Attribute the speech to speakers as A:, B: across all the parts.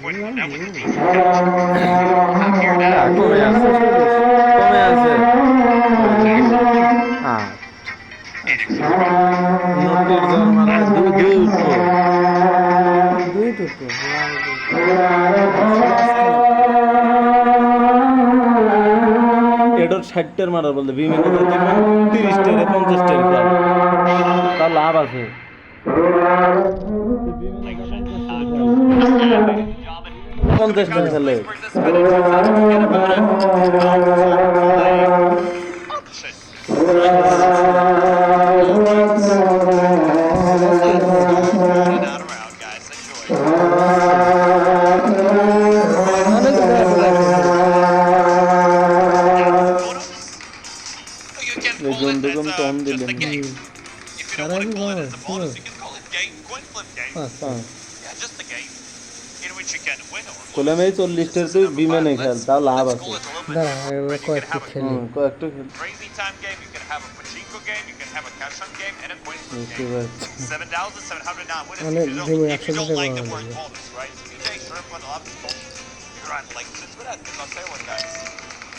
A: winning, and with a
B: কমে
A: decent coach we have here now.
B: আছে কমে আছে আট
A: In it for the win.
B: নব্বই জন মানে দুই দুই উঠবো
C: দুই টুকু
B: এটার 60টার মারার বলতে বিভিন্ন 30টার 50টার খেল তার লাভ আছে
A: Ladies and
B: 50টার
A: gentlemen,
B: খেলে
A: please participate in success. Forget about it. Now to the opposite. In and out around, guys. Enjoy. Bonus? You can
B: এই
A: call it
B: জন্ডুকম
A: as
B: টন
A: just a
B: দিলেন
A: game. If you don't want to call it as a bonus, you can call it game, coin flip game. Yeah, just a game in which you can win or lose.
B: Column এই 40টার তুই বিমানে খেল তাও লাভ আছে
A: Call it a little bit
C: দাঁড়া
A: different, right? You can
C: কয়েকটু
A: have a
C: খেলি
B: কয়েকটা খেল
A: crazy time game, you can have a pachinko game, you can have a cash out game, and a coin flip
B: বুঝতে
A: game.
B: পারছি
A: 7,709 winners.
C: মানে
A: If
C: দিনে
A: you
C: 100
A: don't
C: টাকা
A: like the
C: পাওয়া
A: word
C: যাবে।
A: bonus, right? CJ Shrimp went up his bonus. You're right, like since when did not say what guys?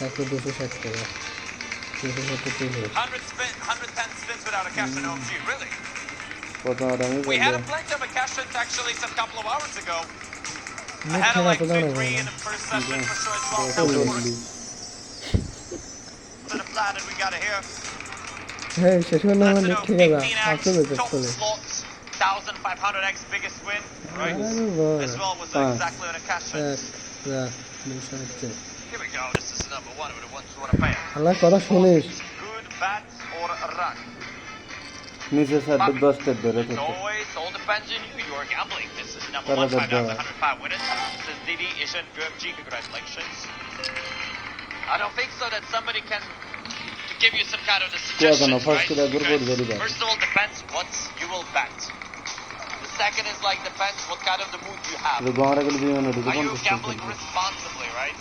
C: একটু 260 টাকা 270
A: 110 spins without a cash in OMG, really?
B: প্রথম আমি
A: We had a
B: বললাম
A: plenty of a cash in actually some couple of hours ago. I
C: মুখ
A: had
C: খেলা
A: like
C: তো দাঁড়াবে
A: 2-3 in the first session for sure as well. Now we're to the plan that we got here.
C: হ্যাঁ শেষ করে না
A: That's
C: মানে
A: it,
C: ঠিক আছে
A: 18x,
C: আসতে বেঁচে
A: top
C: চলে
A: slots, 1,500x biggest win, right? As well was exactly on a cash in. Here we go, this is the number one with the ones who want to pay it.
C: আল্লাহ কথা শুনিস
A: Good, bad, or a run.
B: নিচে সাইডে 10টার ধরে
A: As
B: থাকে
A: always, all depends on you. You're gambling. This is number
B: Para
A: one,
B: the
A: 5,105 winners. This is Didi Ishan UMG. Congratulations. I don't think so that somebody can to give you some kind of the suggestions,
B: first
A: right?
B: to the group
A: Because
B: very bad.
A: first of all, depends what you will bet. The second is like depends what kind of the mood you have.
B: গহরা গেলে বিমানে ঢুকে
A: Are you
B: 50
A: gambling responsibly, right?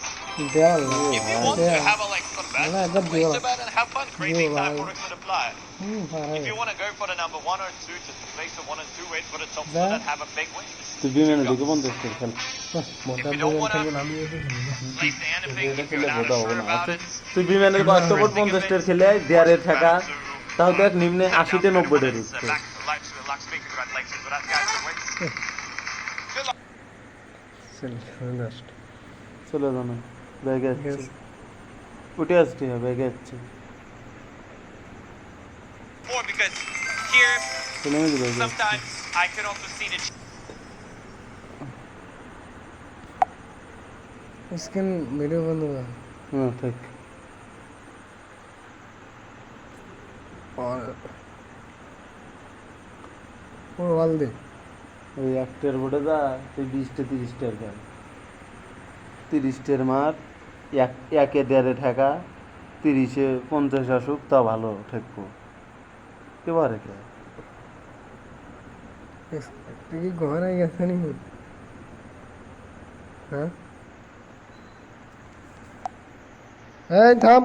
C: দেওয়াল
A: If you want to have a like some bet,
C: No, I got
A: place
C: deal.
A: a bet and have fun. Crazy
C: Deal,
A: time
C: I-
A: for a good apply. If you want to go for the number one or two, just place the one and two, wait for the top one
C: That-
A: and have a big win.
B: তুই বিমানে ঢুকে 50টার খেল
C: মোটা
A: If you don't
C: বলে
A: wanna-
C: খেলবো আমি এসে
A: Place the anything if
B: খেলে
A: you're not
B: মোটা হবে
A: sure
B: না
A: about it.
B: তুই বিমানের কয়েকটা বোর্ড 50টার খেলে দেয়ারে থাকা তাও দেখ নিম্নে 80 90টার উঠছে চলে যাও না ব্যাগে যাচ্ছে উঠে আসতে হবে ব্যাগে যাচ্ছে
A: Because here,
B: চলে যাবে ব্যাগে
A: sometimes I can also see the
C: screen video বন্ধ কর
B: হ্যাঁ ঠিক
C: और পুরো ওয়াল দে
B: ওই একটার বোর্ডে যা তুই 20টা 30টার খেল 30টার মার একে দেয়ারে ঠেকা 30-এ 50 আসুক তা ভালো ঠেকবো এবারে কে
C: তুই কি ঘরে গেছে নি হ্যাঁ এই থাম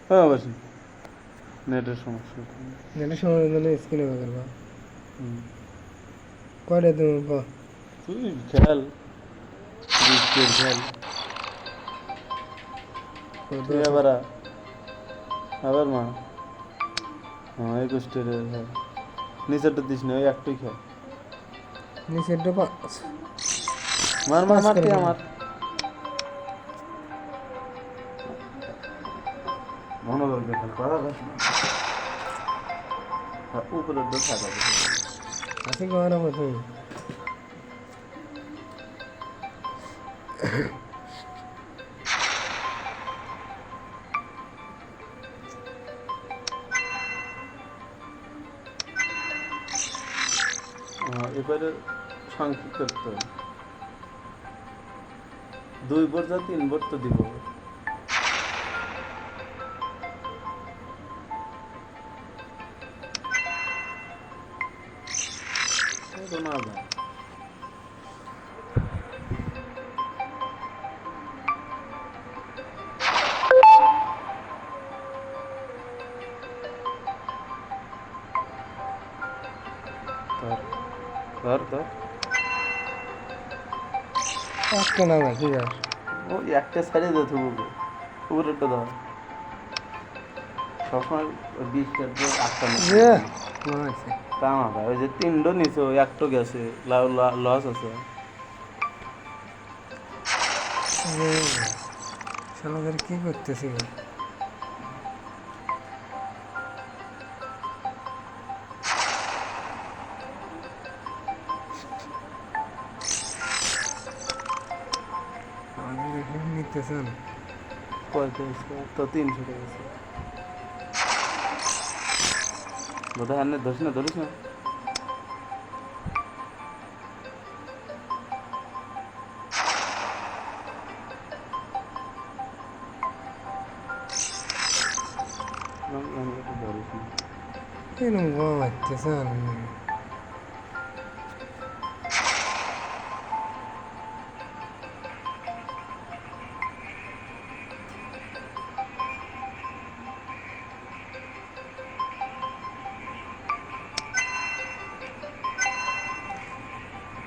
B: হ্যাঁ বসি নেটের সমস্যা
C: নেটের সময় মানে স্ক্রিনে বাগাবা
B: হুম।
C: কয়টা তুমি কো
B: তুই খেল 20টার খেল তুই আবার মা হ্যাঁ 21টার খেল নিচেরটা দিস না ওই একটাই খেল
C: নিচের ডোপা
B: মার মার মার তুই আমার মনে করবে খেল করা যাস না উপরের দোষ থাকা
C: আছে ঘরে মতো
B: এবারে সংখ্যা করতে হবে 2 বোর্ড যা 3 বোর্ড তো দিব না ভাই ধর ধর
C: একটা না ভাই কি আর
B: ও একটা সাইডে দে থুবুকে উপরেরটা ধর সবসময় ওই 20টার দিয়ে 8টা
C: ইয়ে মারছে
B: তা না ভাই ওই যে 3টো নিচে ওই একটা গেছে লস আছে
C: শালাদের কি করতেছিল আমাদের এখানে নিতেছেন
B: 35 তো 300 গেছে বোধহয় আর ধরিস না ধরিস না
C: এরকম গো মারতেছেন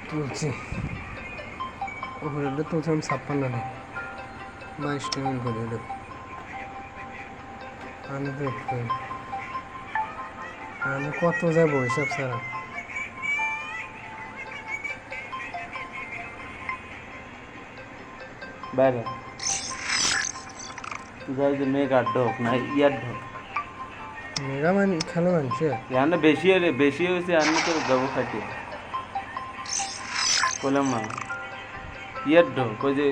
C: তুলছি উপরেটা তুলছি আমি 56 নেই 22 টাকা করে এটা আমি দেখতে আমি কত যাবো হিসাব ছাড়া
B: বাইরে তুই যাই যে মেঘ আর ঢোক না ইয়ার ঢোক
C: মেগা মান খেলো মানছে
B: ইয়ার বেশি হয়েছে আর তো যাবো খাটিয়ে বললাম না ইয়ার ঢোক ওই যে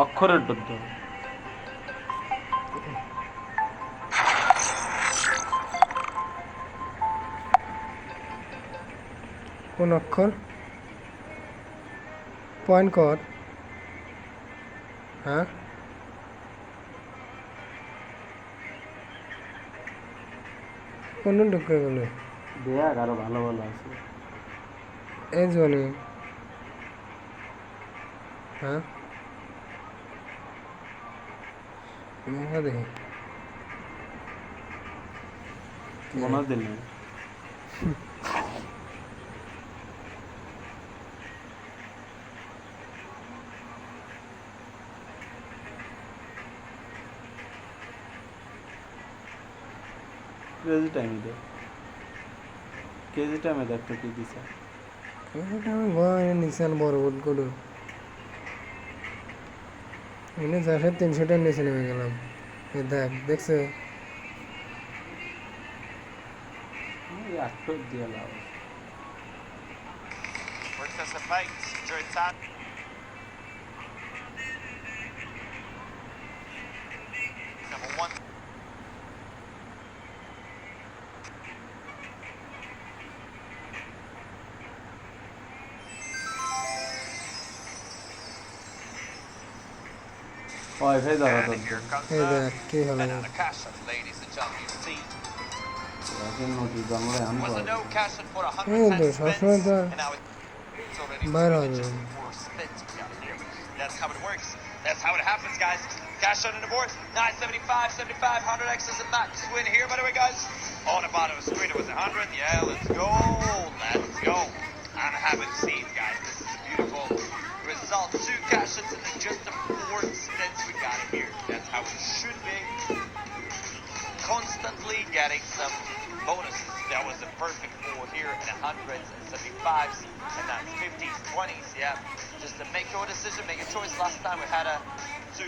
B: অক্ষরের ঢোক ঢোক
C: কোন অক্ষর পয়েন্ট কর হ্যাঁ কোন ঢুকে গেল
B: দেখ আরো ভালো আছে
C: এই জনি হ্যাঁ মেগা দেখি
B: মনে দিল কেজি টাইমে দেখতে কি দিছে
C: এটা আমি ভয় নিশান বড় বোট করু এনে 300 টাকা নিচে নেমে গেলাম এই দেখছে
B: আটটো দিয়ে লাভ
A: Participate during time. Number one.
B: Wifi দাও তো
A: And here comes
C: এই দেখ কি হলো
A: another caution, ladies and gentlemen. You see,
B: এখন নোটিস আমরা আমি
A: was a no caution for a
C: এই
A: 100
C: তো
A: cent
C: সবসময়
A: spins,
C: তো
A: and now it's already
C: বাইরে
A: two
C: হবে
A: inches for spins we got here. That's how it works. That's how it happens, guys. Cash on in the board. 975, 75, 100 X's and max win here, by the way, guys. On the bottom of the screen, it was 100. Yeah, let's go. Let's go. I'm happy to see it, guys. This is a beautiful result. Two cash ins and then just the 4 spins we got here. That's how it should be. Constantly getting some bonuses. That was a perfect 4 here in the 100s and 75s and that's 50s, 20s. Yeah, just to make your decision, make a choice. Last time we had a 2-2.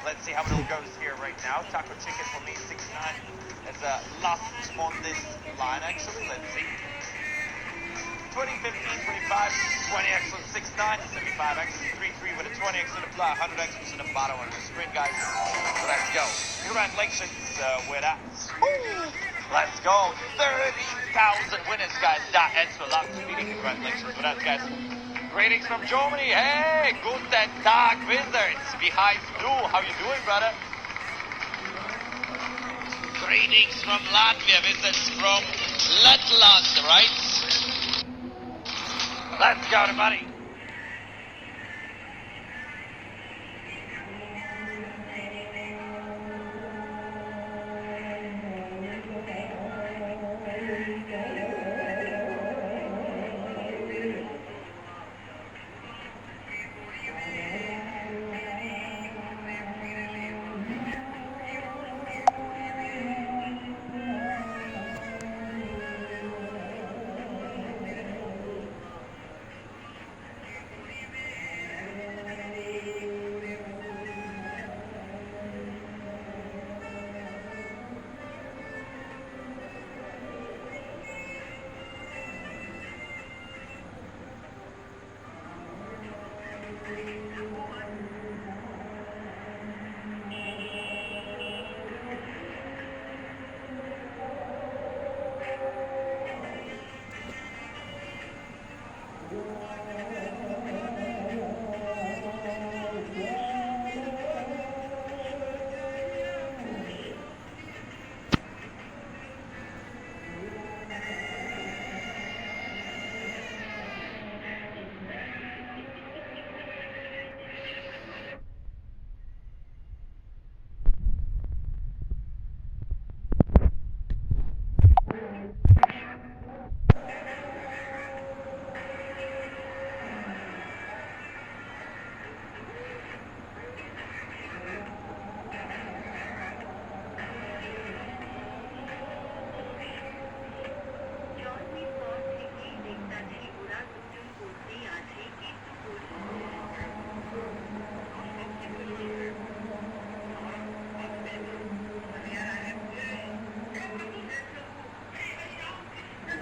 A: Let's see how it all goes here right now. Taco chicken for me 6-9 is a last on this line actually. Let's see. 20, 15, 25, 20x on 6-9, 75x, 3-3 with a 20x on the fly, 100x on the bottom of the screen, guys. Let's go. Congratulations with that. Woo! Let's go. 30,000 winners, guys. That adds to a lot to meeting. Congratulations with that, guys. Greetings from Germany. Hey, guten Tag, Wizards. Behind Blue. How you doing, brother? Greetings from Latvia. Wizards from Letland, right? Let's go, everybody.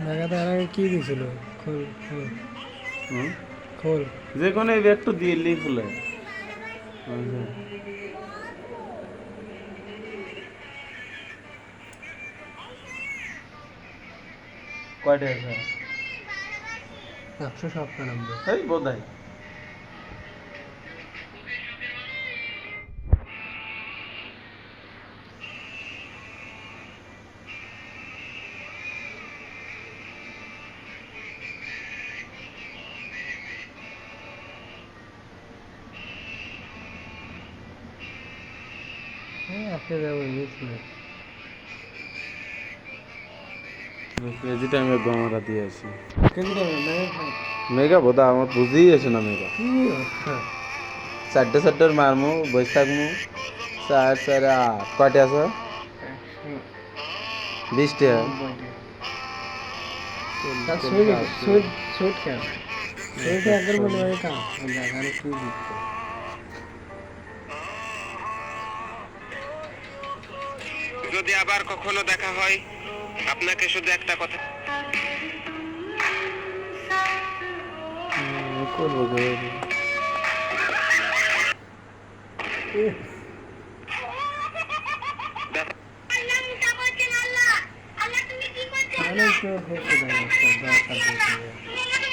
C: Megha তার আগে কি দিছিল? খোল খোল
B: হুম
C: খোল।
B: যে কোনো এই একটু দিয়ে এলেই ফুলে আচ্ছা। কয়টা আছে
C: 197।
B: এই বোধহয়
C: হ্যাঁ আপনি যাবেন বুঝলে।
B: কেজি টাইমে গমারা দিয়ে আসি
C: কেজি টাইমে মেঘা
B: মেগা বোধা আমার বুঝেই আসে না মেগা
C: কি অবস্থা?
B: চারটে চারটের মারমু বসে থাকমু 4 4 8 কয়টা আছে 20 টাকা
C: 190 তার সুইট সুইট সুইট কেন? সুইট একবার বলে ভাই কাম জায়গার কি দিচ্ছে?
D: যদি আবার কখনো দেখা হয় আপনাকে শুধু একটা কথা
B: করবো
C: অনেক তো দেখতে দেয় দরকার দেখতে